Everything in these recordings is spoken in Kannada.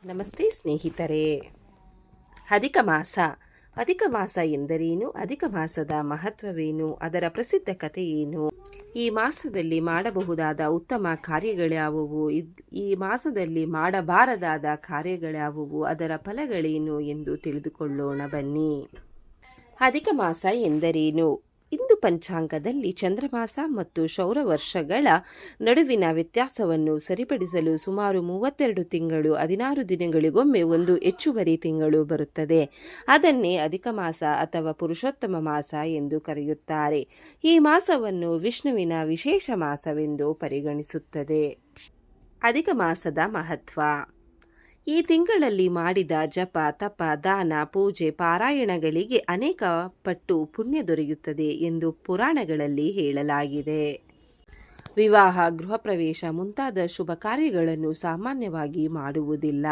ನಮಸ್ತೆ ಸ್ನೇಹಿತರೆ. ಅಧಿಕ ಮಾಸ ಎಂದರೇನು? ಅಧಿಕ ಮಾಸದ ಮಹತ್ವವೇನು? ಅದರ ಪ್ರಸಿದ್ಧ ಕಥೆ ಏನು? ಈ ಮಾಸದಲ್ಲಿ ಮಾಡಬಹುದಾದ ಉತ್ತಮ ಕಾರ್ಯಗಳ್ಯಾವುವು? ಈ ಮಾಸದಲ್ಲಿ ಮಾಡಬಾರದಾದ ಕಾರ್ಯಗಳ್ಯಾವುವು? ಅದರ ಫಲಗಳೇನು ಎಂದು ತಿಳಿದುಕೊಳ್ಳೋಣ ಬನ್ನಿ. ಅಧಿಕ ಮಾಸ ಎಂದರೇನು? ಇಂದು ಪಂಚಾಂಗದಲ್ಲಿ ಚಂದ್ರಮಾಸ ಮತ್ತು ಸೌರವರ್ಷಗಳ ನಡುವಿನ ವ್ಯತ್ಯಾಸವನ್ನು ಸರಿಪಡಿಸಲು ಸುಮಾರು 32 ತಿಂಗಳು 16 ದಿನಗಳಿಗೊಮ್ಮೆ ಒಂದು ಹೆಚ್ಚುವರಿ ತಿಂಗಳು ಬರುತ್ತದೆ. ಅದನ್ನೇ ಅಧಿಕ ಮಾಸ ಅಥವಾ ಪುರುಷೋತ್ತಮ ಮಾಸ ಎಂದು ಕರೆಯುತ್ತಾರೆ. ಈ ಮಾಸವನ್ನು ವಿಷ್ಣುವಿನ ವಿಶೇಷ ಮಾಸವೆಂದು ಪರಿಗಣಿಸುತ್ತದೆ. ಅಧಿಕ ಮಾಸದ ಮಹತ್ವ. ಈ ತಿಂಗಳಲ್ಲಿ ಮಾಡಿದ ಜಪ, ತಪ, ದಾನ, ಪೂಜೆ, ಪಾರಾಯಣಗಳಿಗೆ ಅನೇಕ ಪಟ್ಟು ಪುಣ್ಯ ದೊರೆಯುತ್ತದೆ ಎಂದು ಪುರಾಣಗಳಲ್ಲಿ ಹೇಳಲಾಗಿದೆ. ವಿವಾಹ, ಗೃಹ ಪ್ರವೇಶ ಮುಂತಾದ ಶುಭ ಕಾರ್ಯಗಳನ್ನು ಸಾಮಾನ್ಯವಾಗಿ ಮಾಡುವುದಿಲ್ಲ.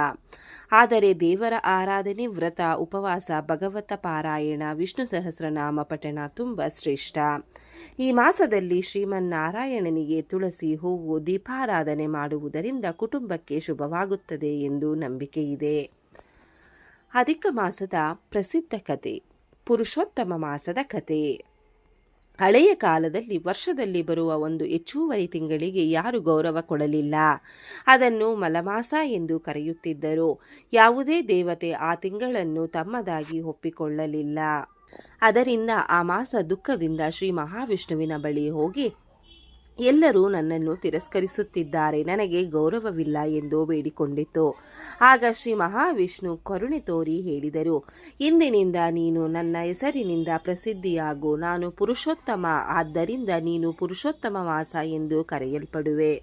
ಆದರೆ ದೇವರ ಆರಾಧನೆ, ವ್ರತ, ಉಪವಾಸ, ಭಗವತ ಪಾರಾಯಣ, ವಿಷ್ಣು ಸಹಸ್ರನಾಮ ಪಠಣ ತುಂಬ ಶ್ರೇಷ್ಠ. ಈ ಮಾಸದಲ್ಲಿ ಶ್ರೀಮನ್ನಾರಾಯಣನಿಗೆ ತುಳಸಿ, ಹೂವು, ದೀಪಾರಾಧನೆ ಮಾಡುವುದರಿಂದ ಕುಟುಂಬಕ್ಕೆ ಶುಭವಾಗುತ್ತದೆ ಎಂದು ನಂಬಿಕೆಯಿದೆ. ಅಧಿಕ ಮಾಸದ ಪ್ರಸಿದ್ಧ ಕಥೆ. ಪುರುಷೋತ್ತಮ ಮಾಸದ ಕಥೆ. ಹಳೆಯ ಕಾಲದಲ್ಲಿ ವರ್ಷದಲ್ಲಿ ಬರುವ ಒಂದು ಹೆಚ್ಚುವರಿ ತಿಂಗಳಿಗೆ ಯಾರು ಗೌರವ ಕೊಡಲಿಲ್ಲ. ಅದನ್ನು ಮಲಮಾಸ ಎಂದು ಕರೆಯುತ್ತಿದ್ದರು. ಯಾವುದೇ ದೇವತೆ ಆ ತಿಂಗಳನ್ನು ತಮ್ಮದಾಗಿ ಒಪ್ಪಿಕೊಳ್ಳಲಿಲ್ಲ. ಅದರಿಂದ ಆ ಮಾಸ ದುಃಖದಿಂದ ಶ್ರೀ ಮಹಾವಿಷ್ಣುವಿನ ಬಳಿ ಹೋಗಿ, ಎಲ್ಲರೂ ನನ್ನನ್ನು ತಿರಸ್ಕರಿಸುತ್ತಿದ್ದಾರೆ, ನನಗೆ ಗೌರವವಿಲ್ಲ ಎಂದು ಬೇಡಿಕೊಂಡಿತು. ಆಗ ಶ್ರೀ ಮಹಾವಿಷ್ಣು ಕರುಣೆ ತೋರಿ ಹೇಳಿದರು, ಇಂದಿನಿಂದ ನೀನು ನನ್ನ ಹೆಸರಿನಿಂದ ಪ್ರಸಿದ್ಧಿಯಾಗು. ನಾನು ಪುರುಷೋತ್ತಮ, ಆದ್ದರಿಂದ ನೀನು ಪುರುಷೋತ್ತಮ ಮಾಸ ಎಂದು ಕರೆಯಲ್ಪಡುವೆ.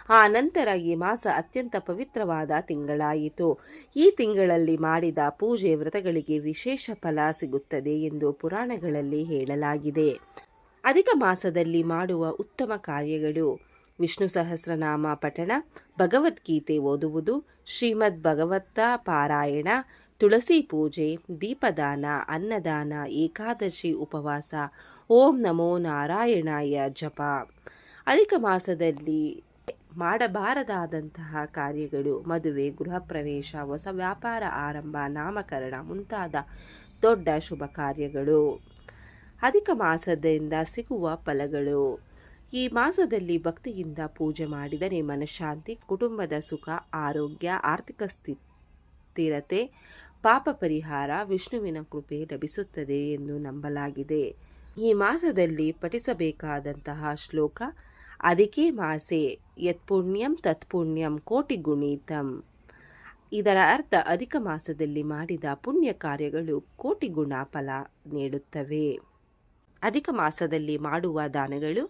ಆ ನಂತರ ಈ ಮಾಸ ಅತ್ಯಂತ ಪವಿತ್ರವಾದ ತಿಂಗಳಾಯಿತು. ಈ ತಿಂಗಳಲ್ಲಿ ಮಾಡಿದ ಪೂಜೆ, ವ್ರತಗಳಿಗೆ ವಿಶೇಷ ಫಲ ಸಿಗುತ್ತದೆ ಎಂದು ಪುರಾಣಗಳಲ್ಲಿ ಹೇಳಲಾಗಿದೆ. ಅಧಿಕ ಮಾಸದಲ್ಲಿ ಮಾಡುವ ಉತ್ತಮ ಕಾರ್ಯಗಳು: ವಿಷ್ಣು ಸಹಸ್ರನಾಮ ಪಠಣ, ಭಗವದ್ಗೀತೆ ಓದುವುದು, ಶ್ರೀಮದ್ ಭಗವತ ಪಾರಾಯಣ, ತುಳಸಿ ಪೂಜೆ, ದೀಪದಾನ, ಅನ್ನದಾನ, ಏಕಾದಶಿ ಉಪವಾಸ, ಓಂ ನಮೋ ನಾರಾಯಣಾಯ ಜಪ. ಅಧಿಕ ಮಾಸದಲ್ಲಿ ಮಾಡಬಾರದಾದಂತಹ ಕಾರ್ಯಗಳು: ಮದುವೆ, ಗೃಹ ಪ್ರವೇಶ, ಹೊಸ ವ್ಯಾಪಾರ ಆರಂಭ, ನಾಮಕರಣ ಮುಂತಾದ ದೊಡ್ಡ ಶುಭ ಕಾರ್ಯಗಳು. ಅಧಿಕ ಮಾಸದಿಂದ ಸಿಗುವ ಫಲಗಳು: ಈ ಮಾಸದಲ್ಲಿ ಭಕ್ತಿಯಿಂದ ಪೂಜೆ ಮಾಡಿದರೆ ಮನಃಶಾಂತಿ, ಕುಟುಂಬದ ಸುಖ, ಆರೋಗ್ಯ, ಆರ್ಥಿಕ ಸ್ಥಿರತೆ, ಪಾಪ ಪರಿಹಾರ, ವಿಷ್ಣುವಿನ ಕೃಪೆ ಲಭಿಸುತ್ತದೆ ಎಂದು ನಂಬಲಾಗಿದೆ. ಈ ಮಾಸದಲ್ಲಿ ಪಠಿಸಬೇಕಾದಂತಹ ಶ್ಲೋಕ: ಅಧಿಕೆ ಮಾಸೆ ಯತ್ಪುಣ್ಯಂ ತತ್ಪುಣ್ಯಂ ಕೋಟಿಗುಣಿತಂ. ಇದರ ಅರ್ಥ, ಅಧಿಕ ಮಾಸದಲ್ಲಿ ಮಾಡಿದ ಪುಣ್ಯ ಕಾರ್ಯಗಳು ಕೋಟಿ ಗುಣ ಫಲ ನೀಡುತ್ತವೆ. ಅಧಿಕ ಮಾಸದಲ್ಲಿ ಮಾಡುವ ದಾನಗಳು: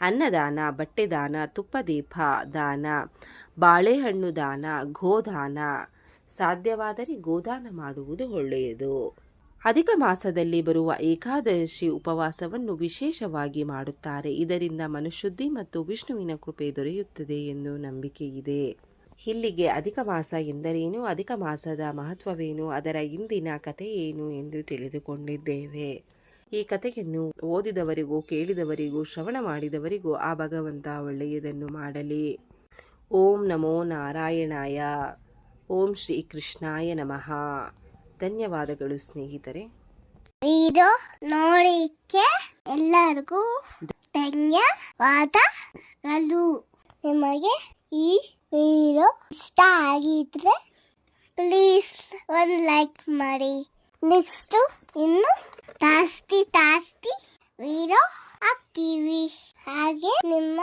ಅನ್ನದಾನ, ಬಟ್ಟೆದಾನ, ತುಪ್ಪದೀಪ ದಾನ, ಬಾಳೆಹಣ್ಣು ದಾನ, ಗೋದಾನ. ಸಾಧ್ಯವಾದರೆ ಗೋದಾನ ಮಾಡುವುದು ಒಳ್ಳೆಯದು. ಅಧಿಕ ಮಾಸದಲ್ಲಿ ಬರುವ ಏಕಾದಶಿ ಉಪವಾಸವನ್ನು ವಿಶೇಷವಾಗಿ ಮಾಡುತ್ತಾರೆ. ಇದರಿಂದ ಮನಃಶುದ್ಧಿ ಮತ್ತು ವಿಷ್ಣುವಿನ ಕೃಪೆ ದೊರೆಯುತ್ತದೆ ಎಂದು ನಂಬಿಕೆಯಿದೆ. ಇಲ್ಲಿಗೆ ಅಧಿಕ ಮಾಸ ಎಂದರೇನು, ಅಧಿಕ ಮಾಸದ ಮಹತ್ವವೇನು, ಅದರ ಇಂದಿನ ಕಥೆ ಏನು ಎಂದು ತಿಳಿದುಕೊಂಡಿದ್ದೇವೆ. ಈ ಕಥೆಯನ್ನು ಓದಿದವರಿಗೂ, ಕೇಳಿದವರಿಗೂ, ಶ್ರವಣ ಮಾಡಿದವರಿಗೂ ಆ ಭಗವಂತ ಒಳ್ಳೆಯದನ್ನು ಮಾಡಲಿ. ಓಂ ನಮೋ ನಾರಾಯಣಾಯ. ಓಂ ಶ್ರೀ ಕೃಷ್ಣಾಯ ನಮಃ. ಧನ್ಯವಾದಗಳು ಸ್ನೇಹಿತರೆ. ವಿಡಿಯೋ ನೋಡಿಕ್ಕೆ ಎಲ್ಲರಿಗೂ ಧನ್ಯವಾದಗಳು. ನಿಮಗೆ ಈ ವಿಡಿಯೋ ಇಷ್ಟ ಆಗಿದ್ರೆ ಪ್ಲೀಸ್ ಒಂದು ಲೈಕ್ ಮಾಡಿ. ನೆಕ್ಸ್ಟ್ ಇನ್ನು ಜಾಸ್ತಿ ವಿಡಿಯೋ ಹಾಕ್ತೀವಿ. ಹಾಗೆ ನಿಮ್ಮ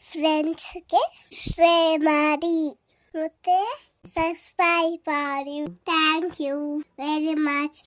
ಫ್ರೆಂಡ್ಸ್ಗೆ ಶೇರ್ ಮಾಡಿ ಮತ್ತೆ ಸಬ್ಸ್ಕ್ರೈಬ್ ಮಾಡಿ. Thank you very much.